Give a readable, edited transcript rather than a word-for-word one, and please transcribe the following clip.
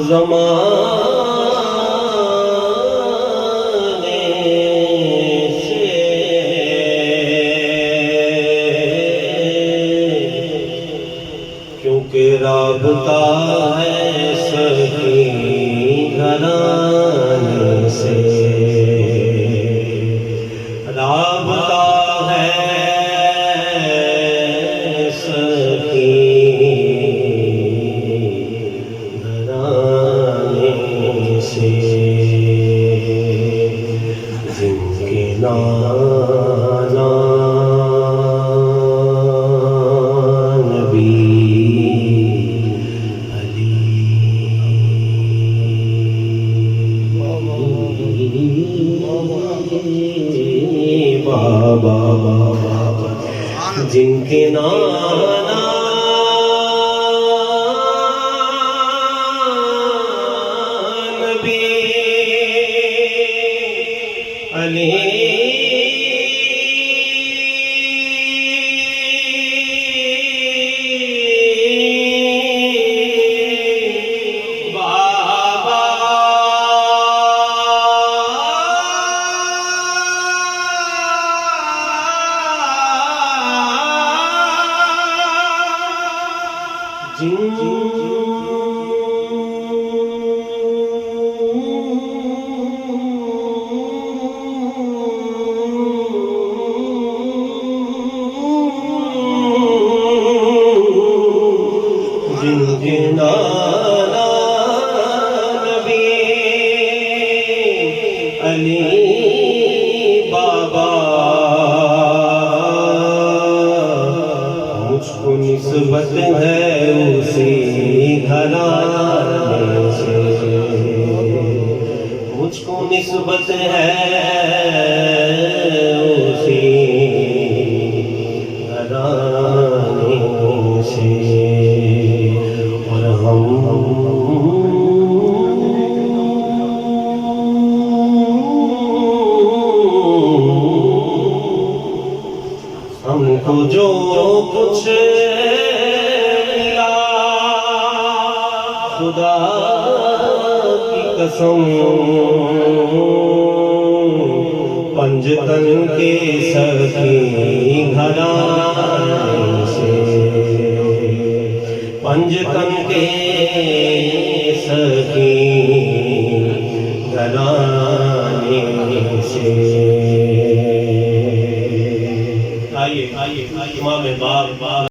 زمانے سے کیونکہ رابطہ ہے سخی گھرانے سے، رابطہ ہے سخی جن کے نانا نبی علی بابا جن کے نانا علی بابا جن کے نانا نبی علی بابا مجھ کو نسبت ہے اسی گھرانے سے، مجھ کو نسبت ہے اسی گھرانے سے، اور ہم کو جو کچھ ملا خدا کی قسم پنجتن کے سخی گھرانے سے، پنجتن کے